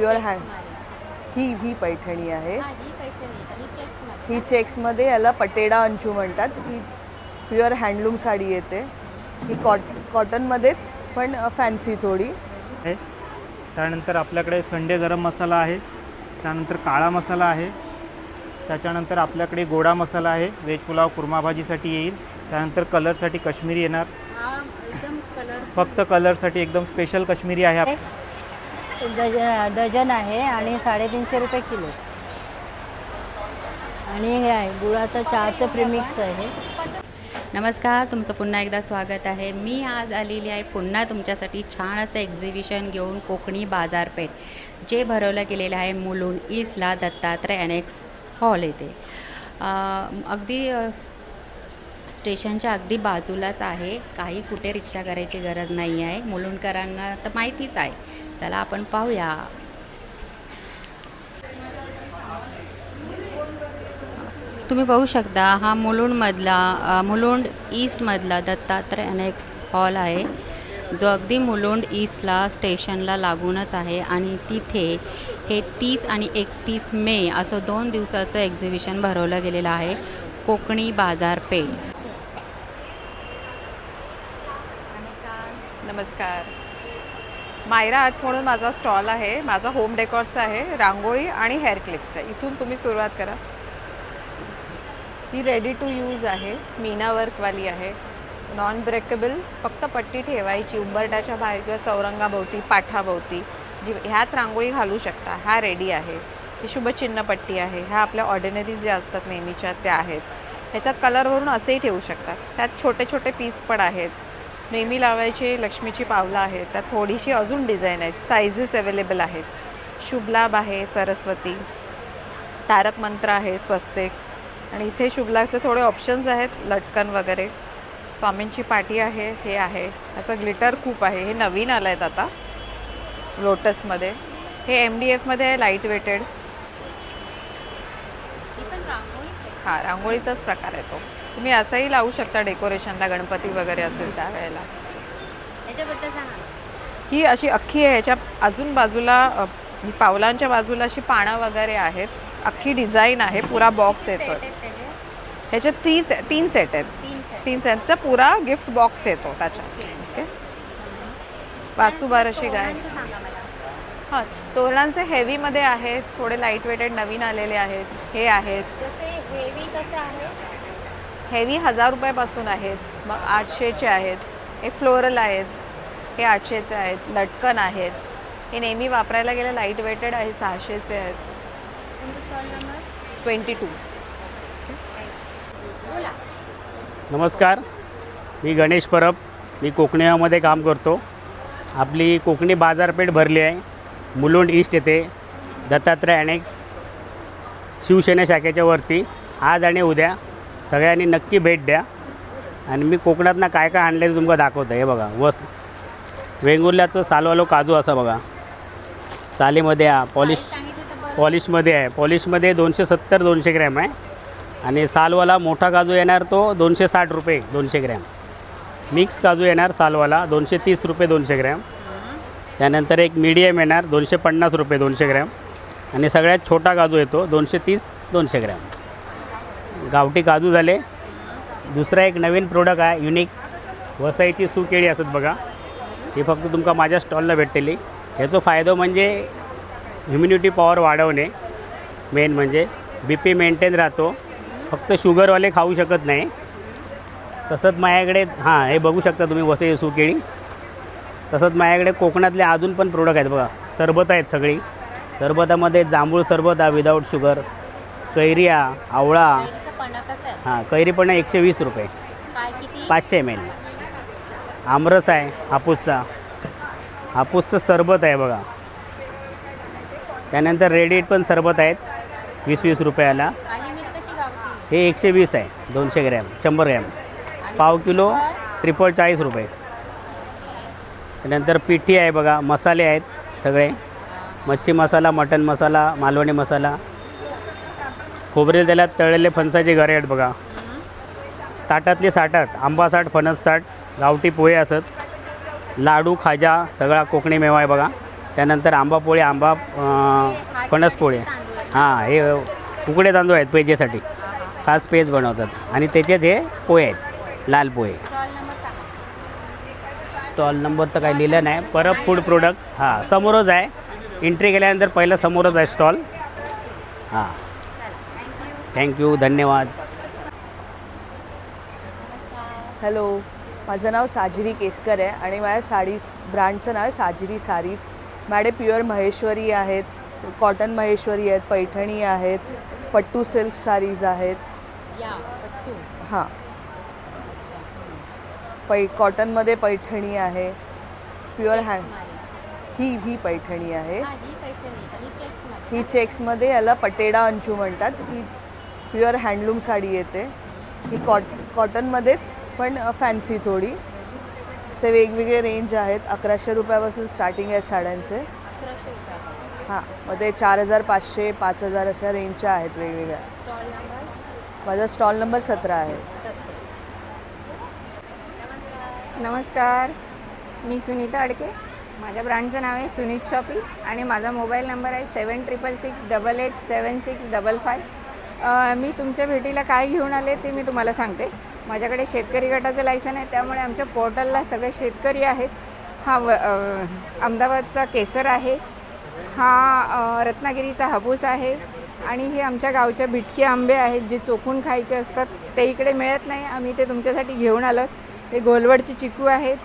Pure hand ही पैठणी आहे. ही चेक्समध्ये याला पटेडा अंचू म्हणतात. ही प्युअर हँडलूम साडी येते. ही कॉटनमध्येच पण फॅन्सी थोडी. त्यानंतर आपल्याकडे संडे गरम मसाला आहे. त्यानंतर काळा मसाला आहे. त्याच्यानंतर आपल्याकडे गोडा मसाला आहे, व्हेज पुलाव कुर्मा भाजीसाठी येईल. त्यानंतर कलरसाठी काश्मीरी येणार. फक्त कलरसाठी एकदम स्पेशल काश्मीरी आहे. डझन आहे आणि 350 रुपये किलो. आणि हे आहे गुळाचं चहाचं प्रीमिक्स आहे. नमस्कार, तुमचं पुन्हा एकदा स्वागत आहे. मी आज आलेली आहे पुन्हा तुमच्यासाठी छान असं एक्झिबिशन घेऊन कोकणी बाजारपेठ, जे भरवलं गेलेलं आहे मुलुंड ईस्टला दत्तात्रय अनेक्स हॉल येथे. अगदी स्टेशनच्या अगदी बाजूलाच आहे. काही कुठे रिक्षा करायची गरज नाही आहे. मुलुंडकरांना तर माहितीच आहे. चला आपण पाहूया. तुम्ही पाहू शकता हा मुलुंड ईस्टमधला दत्तात्रय अनेक्स हॉल आहे, जो अगदी मुलुंड ईस्टला स्टेशनला लागूनच आहे. आणि तिथे हे 30 आणि 31 मे असं 2 दिवसाचं एक्झिबिशन भरवलं गेलेलं आहे, कोकणी बाजारपेठ. नमस्कार. मायरा आर्ट्स म्हणून माझा स्टॉल आहे. माझा होम डेकॉरचा आहे, रांगोळी आणि हेअर क्लिप्स आहे. इथून तुम्ही सुरुवात करा. ही रेडी टू यूज आहे, मीना वर्कवाली आहे, नॉन ब्रेकेबल. फक्त पट्टी ठेवायची उंबरट्याच्या बाहेर किंवा चौरंगाभोवती, पाठाभोवती, जी ह्यात रांगोळी घालू शकता. हा रेडी आहे. ही शुभचिन्ह पट्टी आहे. ह्या आपल्या ऑर्डिनरी ज्या असतात नेहमीच्या त्या आहेत. ह्याच्यात कलर भरून असेही ठेवू शकतात. त्यात छोटे छोटे पीस पण आहेत. नेहमी लावायची लक्ष्मीची पावलं आहेत. त्यात थोडीशी अजून डिझाईन आहेत. सायझेस अवेलेबल आहेत. शुभलाभ आहे, सरस्वती, तारक मंत्र आहे, स्वस्तिक. आणि इथे शुभलाभचे थोडे ऑप्शन्स आहेत, लटकन वगैरे. स्वामींची पाटी आहे, हे आहे. असं ग्लिटर खूप आहे. हे नवीन आलं आहेत आता लोटसमध्ये. हे MDFमध्ये आहे, लाईट वेटेड. हां, रांगोळीचाच प्रकार आहे तो. तुम्ही असंही लावू शकता डेकोरेशनला, गणपती वगैरे असेल त्यावेळेला. ही अशी अख्खी आहे. ह्याच्या अजून बाजूला पावलांच्या बाजूला अशी पानं वगैरे आहेत. अख्खी डिझाईन आहे. पुरा बॉक्स येतो. ह्याच्यात 3 सेट आहेत. 3 सेटचा पुरा गिफ्ट बॉक्स येतो त्याच्यात. ओके. वासुबार अशी गाय. हां, तोरणांचे हेवीमध्ये आहेत, थोडे लाईट वेटेड नवीन आलेले आहेत. हे आहेत. हेवी 1000 रुपयापासून आहेत. मग 800चे आहेत. हे फ्लोरल आहेत. हे 800चे आहेत. लटकन आहेत. हे नेहमी वापरायला गेलं लाईट वेटेड आहे, 600चे आहेत. 22. नमस्कार, मी गणेश परब. मी कोकणीमध्ये काम करतो. आपली कोकणी बाजारपेठ भरली आहे मुलुंड ईस्ट येथे दत्तात्रय अनेक्स शिवसेना शाखेच्या वरती. आज आणि उद्या सगळ्यांनी नक्की भेट द्या. आणि मी कोकणातनं काय काय आणलं ते तुम्हाला दाखवतो. हे बघा, वेंगुर्ल्याचं सालवालो काजू असं बघा, सालीमध्ये पॉलिशमध्ये आहे. पॉलिशमध्ये 270-200 ग्रॅम आहे. आणि सालवाला मोठा काजू येणार तो 260 रुपये 200 ग्रॅम. मिक्स काजू येणार सालवाला 230 रुपये 200 ग्रॅम. त्यानंतर एक मीडियम येणार 250 रुपये 200 ग्रॅम. आणि सगळ्यात छोटा काजू येतो 230-200 ग्रॅम. गावठी काजू झाले. दुसरा एक नवीन प्रोडक्ट आहे युनिक, वसईची सुकेळी असतात बघा. ही फक्त तुमका माझ्या स्टॉलला भेटतेली. ह्याचा फायदा म्हणजे ह्युमिनिटी पॉवर वाढवणे, मेन म्हणजे BP मेंटेन राहतो. फक्त शुगरवाले खाऊ शकत नाही. तसंच माझ्याकडे हे बघू शकता तुम्ही वसई सुकेळी. तसंच माझ्याकडे कोकणातले अजून पण प्रोडक्ट आहेत बघा. सरबत आहेत सगळी. सरबतामध्ये जांभूळ सरबत आहे विदाऊट शुगर, कैरी आहे, आवळा. कैरी पण 120 रुपये 500 ml. आमरस आहे हापूसचं सरबत आहे बघा. त्यानंतर रेडीट पण सरबत आहेत 20-20 रुपयाला. हे 120 आहे 200 ग्रॅम 100 ग्रॅम. पाव किलो 40 रुपये. त्यानंतर पिठी आहे बघा. मसाले आहेत सगळे, मच्छी मसाला, मटन मसाला, मालवणी मसाला. खोबरे त्याला तळलेले फणसाचे घरे आहेत बघा. ताटातले साठात आंबा साठ, फणस साठ, गावठी पोहे असत, लाडू, खाजा, सगळा कोकणी मेवा आहे बघा. त्यानंतर आंबा पोळी, फणस पोळी. हां, हे उकडे तांदूळ आहेत पेजेसाठी, खास पेज बनवतात आणि त्याचेच हे पोहे आहेत, लाल पोहे. स्टॉल नंबर तर काही लिहिलं नाही. Parab food products. हां, समोरच आहे. एंट्री केल्यानंतर पहिलं समोरच आहे स्टॉल. हां, थँक्यू, धन्यवाद. हॅलो, माझं नाव साजिरी केसकर आहे आणि माझ्या ब्रँडचं नाव आहे साजिरी सारीज. माझे प्युअर महेश्वरी आहेत, कॉटन महेश्वरी आहेत, पैठणी आहेत, पट्टू सिल्क सारीज आहेत. हां, कॉटनमध्ये पैठणी आहे, प्युअर ही पैठणी आहे. ही चेक्समध्ये याला पटेडा अंचू म्हणतात. ही प्युअर हँडलूम साडी येते. ही कॉटनमध्येच पण फॅन्सी थोडी. असे वेगवेगळे रेंज आहेत. 1100 रुपयापासून स्टार्टिंग आहेत साड्यांचे. हां, मग ते 4500, 5000 अशा रेंजच्या आहेत वेगवेगळ्या. माझा स्टॉल नंबर 17 आहे. नमस्कार, मी सुनीता अडके. माझ्या ब्रँडचं नाव आहे सुनीत शॉपी आणि माझा मोबाईल नंबर आहे 7666887655. मी तुमच्या भेटीला काय घेऊन आले ते मी तुम्हाला सांगते. माझ्याकडे शेतकरी गटाचं लायसन आहे, त्यामुळे आमच्या पोर्टलला सगळे शेतकरी आहेत. हा अहमदाबादचा केसर आहे, हा रत्नागिरीचा हापूस आहे आणि हे आमच्या गावच्या बिटके आंबे आहेत जे चोखून खायचे असतात. ते इकडे मिळत नाही, आम्ही ते तुमच्यासाठी घेऊन आलो. हे गोलवडचे चिकू आहेत,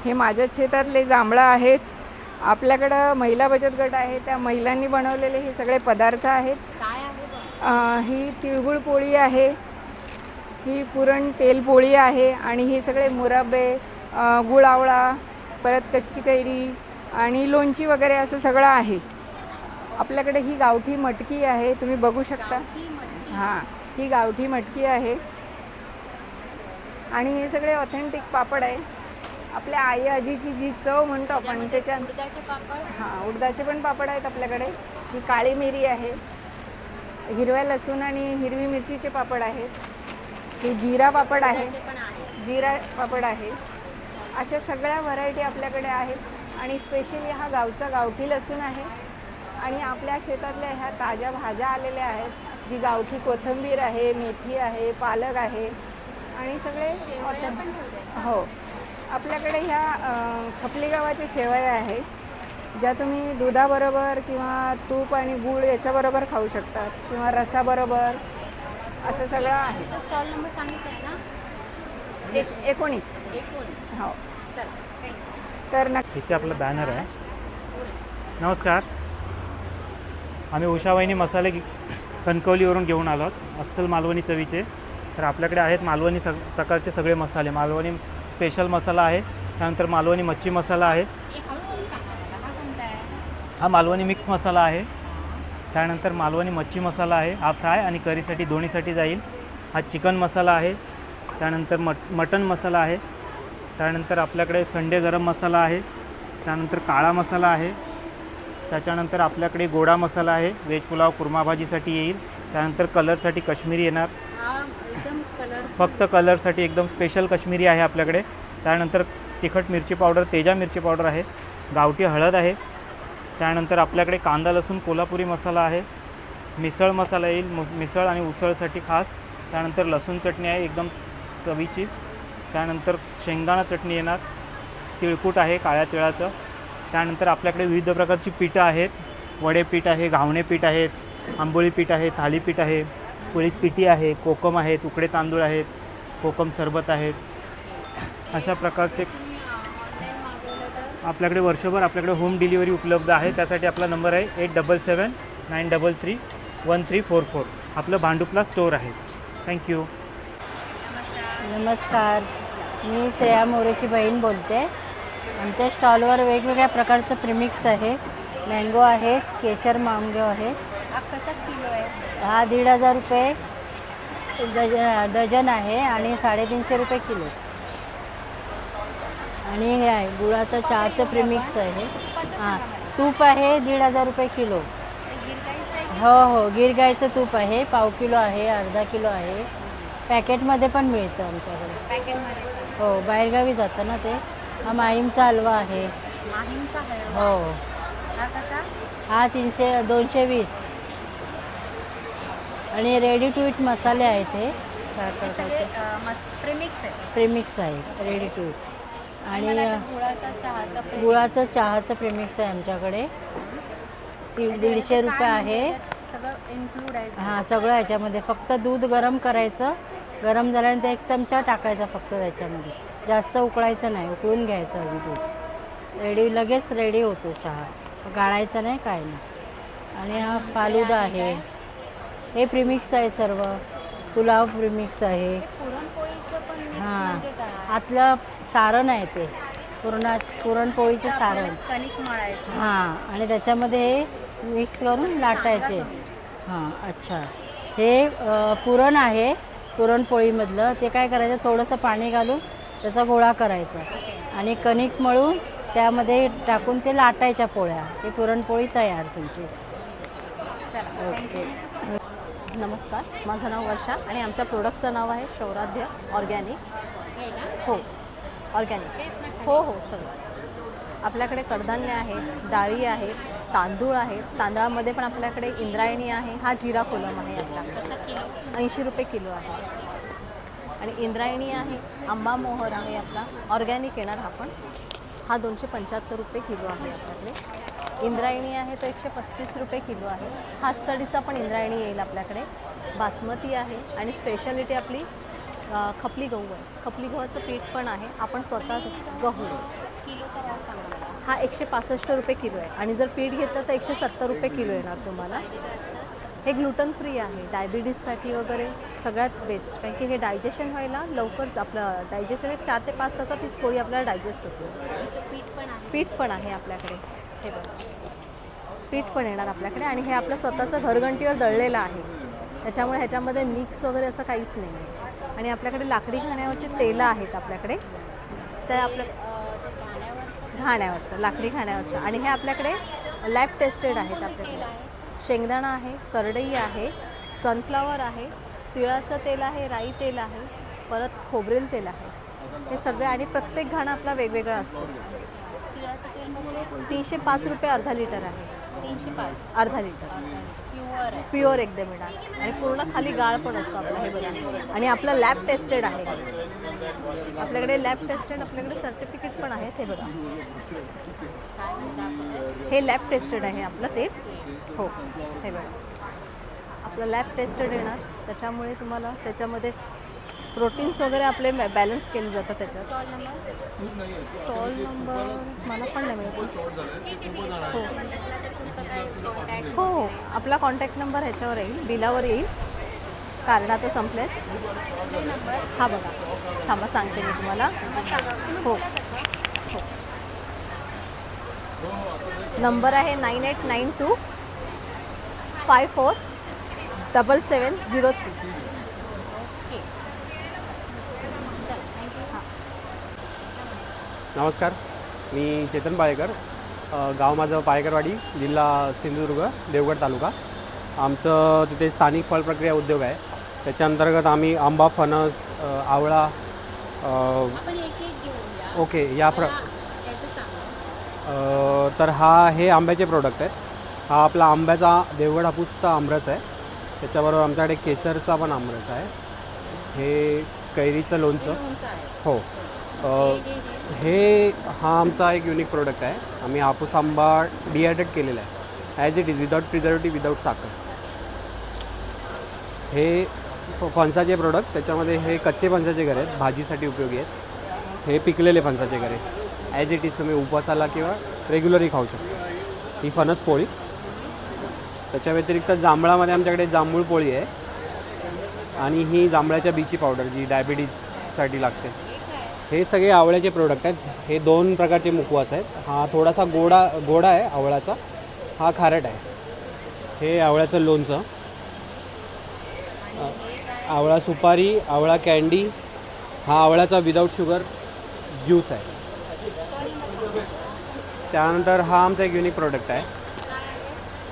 हे माझ्या शेतातले जांभळं आहेत. आपल्याकडं महिला बचत गट आहे, त्या महिलांनी बनवलेले हे सगळे पदार्थ आहेत. ही तिळगुळ पोळी आहे, ही पुरण तेल पोळी आहे आणि हे सगळे मुराबे, गुळ आवळा, परत कच्ची कैरी आणि लोणची वगैरे असं सगळं आहे. आपल्याकडे ही गावठी मटकी आहे, तुम्ही बघू शकता. हां, ही गावठी मटकी आहे आणि हे सगळे ऑथेंटिक पापड आहे. आपल्या आई आजीची जी चव म्हणतो आपण त्याच्या. हां, उडदाचे पण पापड आहेत आपल्याकडे. ही काळी मिरी आहे, हिरव्या लसूण आणि हिरवी मिरचीचे पापड आहेत. हे जिरा पापड आहे, जिरा पापड आहे. अशा सगळ्या व्हरायटी आपल्याकडे आहेत आणि स्पेशली हा गावचा गावठी लसूण आहे आणि आपल्या शेतातल्या ह्या ताज्या भाज्या आलेल्या आहेत. जी गावठी कोथिंबीर आहे, मेथी आहे, पालक आहे आणि सगळे. हो, आपल्याकडे ह्या खपली गव्हाच्या शेवया आहे, ज्या तुम्ही दुधाबरोबर किंवा तूप आणि गूळ याच्याबरोबर खाऊ शकतात किंवा रसाबरोबर, असं सगळं आहे. स्टॉल नंबर सांगितलं आहे ना? 19. हो, तर इथे आपला बॅनर आहे. नमस्कार, आम्ही उषावाहिनी मसाले कणकवलीवरून घेऊन आलो आहोत, अस्सल मालवणी चवीचे. तर आपल्याकडे आहेत मालवणी प्रकारचे सगळे मसाले. मालवणी स्पेशल मसाला आहे, त्यानंतर मालवणी मच्छी मसाला आहे, हा मालवणी मिक्स मसाला आहे, त्यानंतर मालवणी मच्छी मसाला आहे, हा फ्राय आणि करीसाठी दोन्हीसाठी जाईल. हा चिकन मसाला आहे, त्यानंतर मटन मसाला आहे, त्यानंतर आपल्याकडे संडे गरम मसाला आहे, त्यानंतर काळा मसाला आहे, त्याच्यानंतर आपल्याकडे गोडा मसाला आहे, व्हेज पुलाव कुर्मा भाजीसाठी येईल. त्यानंतर कलरसाठी काश्मीरी येणार, फक्त कलरसाठी एकदम स्पेशल काश्मीरी आहे आपल्याकडे. त्यानंतर तिखट मिरची पावडर, तेजा मिरची पावडर आहे, गावठी हळद आहे. त्यानंतर आपल्याकडे कांदा लसूण कोल्हापुरी मसाला आहे, मिसळ मसाला येईल, मिसळ आणि उसळसाठी खास. त्यानंतर लसूण चटणी आहे एकदम चवीची. त्यानंतर शेंगदाणा चटणी येणार, तिळकूट आहे काळ्या तिळाचं. त्यानंतर आपल्याकडे विविध प्रकारची पीठं आहेत, वडे पीठ आहे, घावणे पीठ आहेत, आंबोळी पीठ आहे, थालीपीठ आहे, कुळीत पिठी आहे, कोकम आहेत, उकडे तांदूळ आहेत, कोकम सरबत आहेत. अशा प्रकारचे आपल्याकडे वर्षभर आपल्याकडे होम डिलिव्हरी उपलब्ध आहे. त्यासाठी आपला नंबर आहे 8779331344. आपलं भांडुपला स्टोअर आहे. थँक्यू. नमस्कार, मी श्रेया मोरेची बहीण बोलते. आमच्या स्टॉलवर वेगवेगळ्या प्रकारचं प्रीमिक्स आहे. मँगो आहे, केशर मँगो आहे. कसा किलो आहे? हा 1500 रुपये डझन आहे आणि 350 रुपये किलो. आणि हे आहे गुळाचं चहाचं प्रीमिक्स आहे. हां, तूप आहे 1500 रुपये किलो. हो हो, गिर गाईचं तूप आहे, पाव किलो आहे, अर्धा किलो आहे. पॅकेटमध्ये पण मिळतं आमच्याकडे. हो, बाहेरगावी जातं ना ते. हा माहीमचा हलवा आहे. हो, हा 220. आणि रेडी टू इट मसाले आहेत हे चार प्रकारचे प्रेमिक्स आहे रेडी टू इट. आणि गुळाचं चहाचं प्रेमिक्स आहे आमच्याकडे 150 रुपये आहे. हां सगळं याच्यामध्ये. फक्त दूध गरम करायचं, गरम झाल्यानंतर 1 चमचा टाकायचा फक्त त्याच्यामध्ये, जास्त उकळायचं नाही, उकळून घ्यायचं आधी दूध. लगेच रेडी होतो चहा, गाळायचं नाही काय नाही. आणि हा फालुदा आहे, हे प्रीमिक्स आहे सर्व. पुलाव प्रीमिक्स आहे. हां आतलं सारण आहे ते पुरणपोळीचं सारण. हां आणि त्याच्यामध्ये हे मिक्स करून लाटायचे. हां अच्छा. हे पुरण आहे पुरणपोळीमधलं. ते काय करायचं, थोडंसं पाणी घालून त्याचा गोळा करायचा आणि कणिक मळून त्यामध्ये टाकून ते लाटायच्या पोळ्या. ही पुरणपोळी तयार तुमची. ओके. नमस्कार, माझं नाव वर्षा आणि आमच्या प्रोडक्टचं नाव आहे शौराध्य ऑर्गॅनिक. हो ऑर्गॅनिक. हो सगळं आपल्याकडे कडधान्य आहे, डाळी आहे, तांदूळ आहे. तांदळामध्ये पण आपल्याकडे इंद्रायणी आहे. हा जिरा कोलम आहे आपला 80 रुपये किलो आहे. आणि इंद्रायणी आहे, आंबा मोहर आहे आपला ऑर्गॅनिक येणार हा पण. हा 275 रुपये किलो आहे आपल्याकडे. इंद्रायणी आहे तो 135 रुपये किलो आहे. हातसडीचा पण इंद्रायणी येईल आपल्याकडे. बासमती आहे आणि स्पेशालिटी आपली खपली गहू आहे. खपली गव्हाचं पीठ पण आहे, आपण स्वतः गहू. हा 165 रुपये किलो आहे. आणि जर पीठ घेतलं तर 170 रुपये किलो येणार तुम्हाला. हे ग्लुटन फ्री आहे, डायबिटीजसाठी वगैरे सगळ्यात बेस्ट. कारण की हे डायजेशन व्हायला लवकर आपलं डायजेशन 4 ते 5 तासात ही पोळी आपल्याला डायजेस्ट होते. पीठ पण आहे आपल्याकडे. हे बघा पीठ पण येणार आपल्याकडे. आणि हे आपलं स्वतःचं घरघंटीवर दळलेलं आहे, त्याच्यामुळे ह्याच्यामध्ये मिक्स वगैरे असं काहीच नाही आहे. आणि आपल्याकडे लाकडी घाण्यावरचे तेलं आहेत आपल्याकडे. त्या आपल्या घाण्यावरचं लाकडी घाण्यावरचं. आणि हे आपल्याकडे लॅब टेस्टेड आहेत आपल्याकडे. शेंगदाणा आहे, करडई आहे, सनफ्लावर आहे, तिळाचं तेल आहे, राई तेल आहे, परत खोबरेल तेल आहे. हे सगळे. आणि प्रत्येक घाणं आपला वेगवेगळा असतो. 305 रुपये अर्धा लिटर आहे. 305 अर्धा लिटर प्युअर एकदम येणार. आणि पूर्ण खाली गाळ पण असतो आपला. हे बघा. आणि आपलं लॅब टेस्टेड आहे आपल्याकडे. लॅब टेस्टेड आपल्याकडे सर्टिफिकेट पण आहेत. हे बघा हे लॅब टेस्टेड आहे आपलं ते. हो हे बघा आपलं लॅब टेस्टेड येणार. त्याच्यामुळे तुम्हाला त्याच्यामध्ये प्रोटीन्स वगैरे आपले बॅलन्स केले जातात त्याच्यात. स्टॉल नंबर मला पण नाही माहिती. हो आपला कॉन्टॅक्ट नंबर ह्याच्यावर येईल, बिलावर येईल. कार्ड आता संपले. हा बघा थांबा सांगते मी तुम्हाला. हो नंबर आहे 9892 547703. नमस्कार, मी चेतन पाळेकर. गाव माझं पाळेकरवाडी, जिल्हा सिंधुदुर्ग, देवगड तालुका. आमचं तिथे स्थानिक फळ प्रक्रिया उद्योग आहे. त्याच्या अंतर्गत आम्ही आंबा, फणस, आवळा. ओके तर हे आंब्याचे प्रोडक्ट आहेत. हा आपला आंब्याचा देवगड हापूसचा आमरस आहे. त्याच्याबरोबर आमच्याकडे केसरचा पण आमरस आहे. हे कैरीचं लोणचं. हो हा आमचा एक युनिक प्रोडक्ट आहे. आम्ही हापूस आंबा डिहायड्रेट केलेला आहे as it is, without preservative, without साखर. हे फणसाचे प्रोडक्ट. त्याच्यामध्ये हे कच्चे फणसाचे घरे आहेत, भाजीसाठी उपयोगी आहेत. हे पिकलेले फणसाचे घरे ॲज इट इज तुम्ही उपवासाला किंवा रेग्युलरही खाऊ शकता. ही फणस पोळी. त्याच्या व्यतिरिक्त जांभळामध्ये आमच्याकडे जांभूळ पोळी आहे. आणि ही जांभळाच्या बीची पावडर जी डायबिटीजसाठी लागते. हे सगळे आवळ्याचे प्रोडक्ट आहेत. हे 2 प्रकारचे मुखवास आहेत. हा थोडासा गोडा आहे आवळाचा, हा खारट आहे. हे आवळ्याचं लोणचं, आवळा सुपारी, आवळा कँडी. हा आवळ्याचा विदाऊट शुगर ज्यूस आहे. त्यानंतर हा आमचा एक युनिक प्रोडक्ट आहे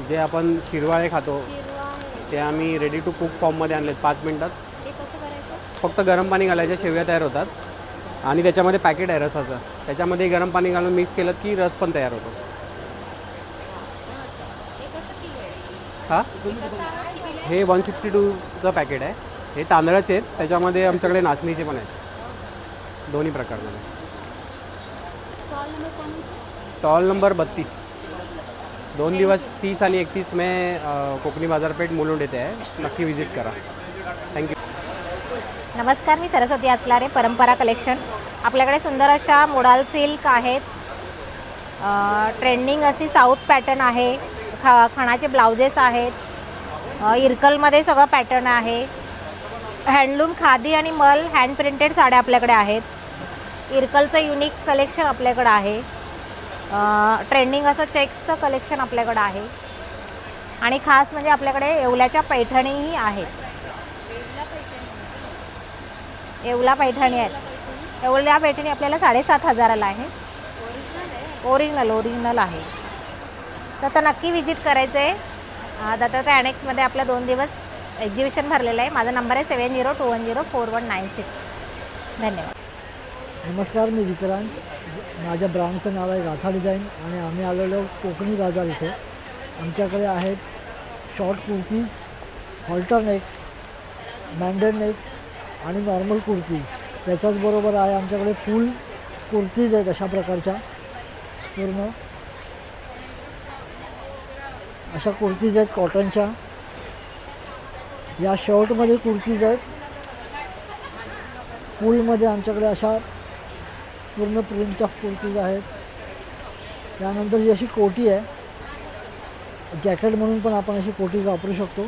जे आपण शिरवाळे खातो, ते आम्ही रेडी टू कुक फॉर्ममध्ये आणलेत. 5 मिनटात फक्त गरम पाणी घालायच्या शेवया तयार होतात. आणि त्याच्यामध्ये पॅकेट आहे रसाचं, त्याच्यामध्ये गरम पाणी घालून मिक्स केलं की रस पण तयार होतो. हां हे 162चं पॅकेट आहे. हे तांदळाचे आहेत, त्याच्यामध्ये आमच्याकडे नाचणीचे पण आहेत, दोन्ही प्रकारमध्ये. Stall number 32. 2 दिवस 30 आणि 31 मे कोकणी बाजारपेठ मुलुंड येथे आहे. नक्की व्हिजिट करा. थँक्यू. नमस्कार, मी सरस्वती आचलारे, परंपरा कलेक्शन. आपल्याकडे सुंदर अशा मोडाल सिल्क आहेत. ट्रेंडिंग अशी साऊथ पॅटर्न आहे. खणाचे ब्लाउजेस आहेत. इरकलमध्ये सगळं पॅटर्न आहे. हँडलूम, खादी आणि मल हँड प्रिंटेड साड्या आपल्याकडे आहेत. इरकलचं युनिक कलेक्शन आपल्याकडं आहे. ट्रेंडिंग असं चेक्सचं कलेक्शन आपल्याकडं आहे. आणि खास म्हणजे आपल्याकडे येवल्याच्या पैठणीही आहेत. येवला पैठणी आहेत. येवल्या पैठणी आपल्याला 7,500ला आहे. ओरिजिनल आहे. तर नक्की विजिट करायचं आहे. दत्तात्रय अॅनेक्समध्ये आपलं 2 दिवस एक्झिबिशन भरलेलं आहे. माझा नंबर आहे 7021041960. धन्यवाद. नमस्कार, मी विक्रांत. माझ्या ब्रँडचं नाव आहे गाथा डिझाईन आणि आम्ही आलेलो कोकणी बाजार इथे. आमच्याकडे आहेत short kurtis, halter neck, mandarin neck आणि नॉर्मल कुर्तीज. त्याच्याचबरोबर आहे आमच्याकडे फुल कुर्तीज आहेत अशा प्रकारच्या. पूर्ण अशा कुर्तीज आहेत कॉटनच्या. या शर्टमध्ये कुर्तीज आहेत. फुलमध्ये आमच्याकडे अशा पूर्ण प्रिंटच्या कुर्तीज आहेत. त्यानंतर ही अशी कोटी आहे, जॅकेट म्हणून पण आपण अशी कोटीज वापरू शकतो.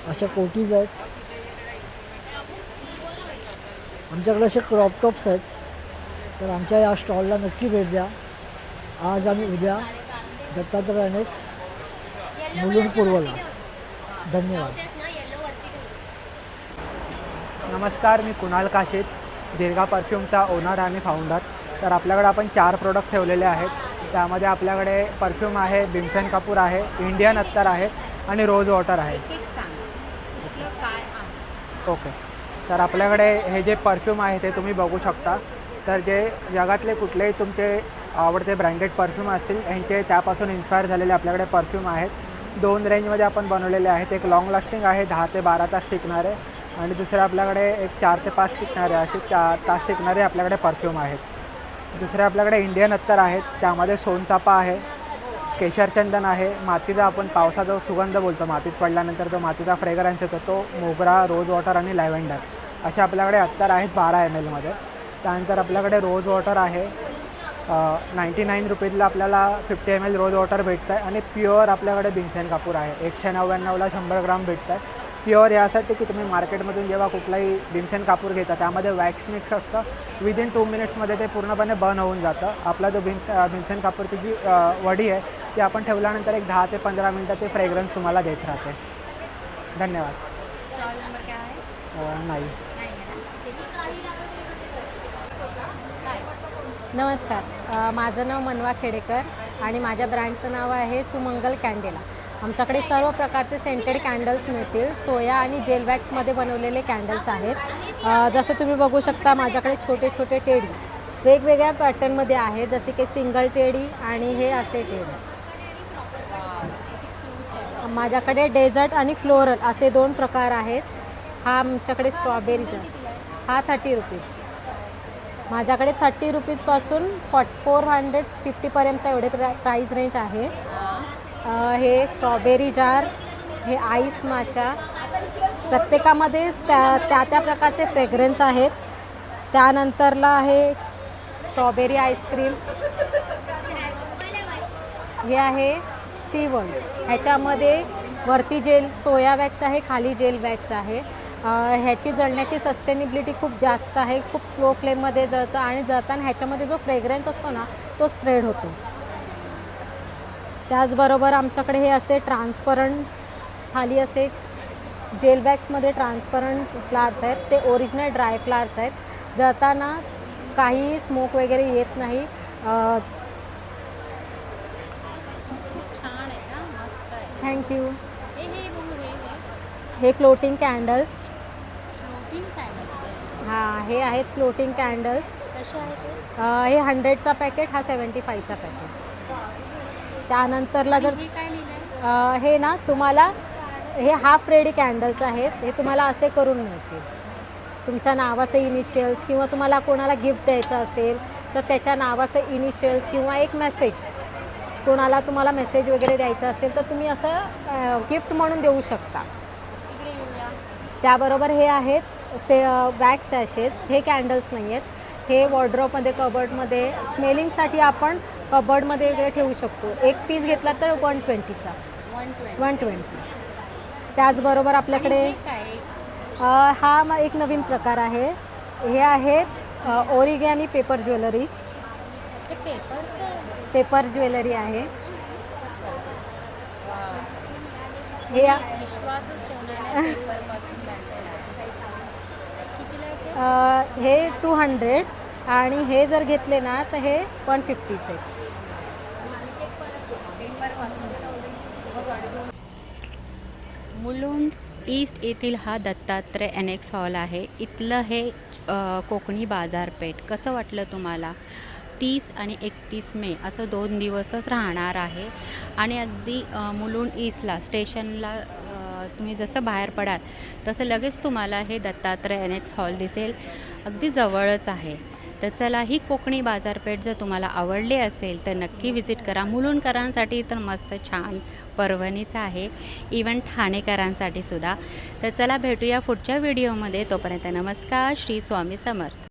अशा कोटीज आहेत. आमच्याकडे असे क्रॉप टॉप्स आहेत. तर आमच्या या स्टॉलला नक्की भेट द्या. आज आणि उद्या दत्तात्रय अॅनेक्स, मुलुंड पूर्वला. धन्यवाद. नमस्कार, मी कुणाल काशीत, दीर्घा परफ्यूमचा ओनर आणि फाउंडर. तर आपल्याकडे आपण 4 प्रोडक्ट ठेवलेले आहेत. त्यामध्ये आपल्याकडे परफ्यूम आहे, भीमसेन कापूर आहे, इंडियन अत्तर आहे आणि रोज वॉटर आहे. ओके. तर आपल्याकडे हे जे परफ्यूम आहे ते तुम्ही बघू शकता. तर जे जगातले कुठलेही तुमचे आवडते ब्रँडेड परफ्यूम असतील यांचे त्यापासून इन्स्पायर झालेले आपल्याकडे परफ्यूम आहेत. 2 रेंजमध्ये आपण बनवलेले आहेत. एक लॉंग लास्टिंग आहे, 10 ते 12 तास टिकणारे, आणि दुसरे आपल्याकडे एक 4 ते 5 टिकणारे, असे 4 तास टिकणारे आपल्याकडे परफ्यूम आहेत. दुसरे आपल्याकडे इंडियन अत्तर आहेत. त्यामध्ये सोनचाफा आहे, केशरचंदन आहे, मातीचा आपण पावसाचा सुगंध बोलतो, मातीत पडल्यानंतर तो मातीचा फ्रेग्रन्स येतो, तो मोगरा, रोज वॉटर आणि लॅव्हेंडर असे आपल्याकडे अत्तर आहेत 12 ml. त्यानंतर आपल्याकडे रोज वॉटर आहे. 99 रुपीजला आपल्याला 50 ml रोज वॉटर भेटतं आहे. आणि प्युअर आपल्याकडे भीमसेन कापूर आहे. 199ला 100 ग्राम भेटतं आहे. प्युअर यासाठी की तुम्ही मार्केटमधून जेव्हा कुठलाही भीमसेन कापूर घेता त्यामध्ये वॅक्स मिक्स असतं. विदिन 2 मिनिट्समध्ये ते पूर्णपणे बर्न होऊन जातं. आपला जो भीमसेन कापूरची जी वडी आहे ती आपण ठेवल्यानंतर एक 10 ते 15 मिनटं ते फ्रेग्रन्स तुम्हाला देत राहते. धन्यवाद. नाही. नमस्कार, माझं नाव मनवा खेडेकर आणि माझ्या ब्रँडचं नाव आहे सुमंगल कॅन्डेला. आमच्याकडे सर्व प्रकारचे सेंटेड कॅन्डल्स मिळतील. सोया आणि जेल वॅक्समध्ये बनवलेले कॅन्डल्स आहेत. जसं तुम्ही बघू शकता माझ्याकडे छोटे छोटे टेडी वेगवेगळ्या पॅटर्नमध्ये आहेत, जसे की सिंगल टेडी आणि हे असे टेडी. माझ्याकडे डेझर्ट आणि फ्लोरल असे 2 प्रकार आहेत. हा आमच्याकडे स्ट्रॉबेरीचा, हा 30 रुपीज. माझ्याकडे 30 रुपीजपासून 450पर्यंत एवढे प्राईस रेंज आहे. हे स्ट्रॉबेरी जार, हे आईस माचा, प्रत्येकामध्ये त्या प्रकारचे फ्रेग्रन्स आहेत. त्यानंतरला आहे स्ट्रॉबेरी आईस्क्रीम, हे आहे सी वर्ल्ड. ह्याच्यामध्ये वरती जेल सोया वॅक्स आहे, खाली जेल वॅक्स आहे. ह्याची जळण्याची सस्टेनेबिलिटी खूप जास्त आहे, खूप स्लो फ्लेममध्ये जळतं आणि जळताना ह्याच्यामध्ये जो फ्रेग्रन्स असतो ना तो स्प्रेड होतो. त्याचबरोबर आमच्याकडे हे असे ट्रान्सपरंट खाली असे जेल बॅग्समध्ये ट्रान्सपरंट फ्लावर्स आहेत. ते ओरिजिनल ड्राय फ्लावर्स आहेत. जळताना काही स्मोक वगैरे येत नाही. थँक्यू. हे फ्लोटिंग कॅन्डल्स. हां, हे आहेत फ्लोटिंग कॅन्डल्स. हे 100चा पॅकेट, हा 75चा पॅकेट. त्यानंतरला जर हे ना तुम्हाला हे हाफ रेडी कॅन्डल्स आहेत. हे तुम्हाला असे करून मिळतील. तुमच्या नावाचे इनिशियल्स किंवा तुम्हाला कोणाला गिफ्ट द्यायचं असेल तर त्याच्या नावाचं इनिशियल्स किंवा एक मेसेज, कोणाला तुम्हाला मेसेज वगैरे द्यायचा असेल तर तुम्ही असं गिफ्ट म्हणून देऊ शकता. त्याबरोबर हे आहेत वॅक्स सॅशेस. हे कॅन्डल्स नाही आहेत. हे वॉर्ड्रॉपमध्ये, कबर्डमध्ये स्मेलिंगसाठी आपण कबर्डमध्ये वगैरे ठेवू शकतो. एक पीस घेतला तर 120चा 120. त्याचबरोबर आपल्याकडे हा एक नवीन प्रकार आहे. हे आहेत ओरिगॅमी पेपर ज्वेलरी. पेपर ज्वेलरी आहे. हे 200 आणि हे जर घेतले ना तर हे 150चे. मुलुंड ईस्ट येथील हा दत्तात्रय एनेक्स हॉल आहे. इथलं हे कोकणी बाजारपेठ कसं वाटलं तुम्हाला? 30 आणि 31 मे असं 2 दिवसच राहणार आहे आणि अगदी मुलुंड ईस्टला स्टेशनला तुम्ही जसं बाहेर पडाल तसं लगेच तुम्हाला हे दत्तात्रय एनेक्स हॉल दिसेल. अगदी जवळच आहे. तर चला, ही कोकणी बाजारपेठ जर तुम्हाला आवडली असेल तर नक्की विजिट करा. मुलुंडकरांसाठी तर मस्त छान परभणीचं आहे, इवन ठाणेकरांसाठी सुद्धा. तर चला भेटूया पुढच्या व्हिडिओमध्ये. तोपर्यंत नमस्कार. श्री स्वामी समर्थ.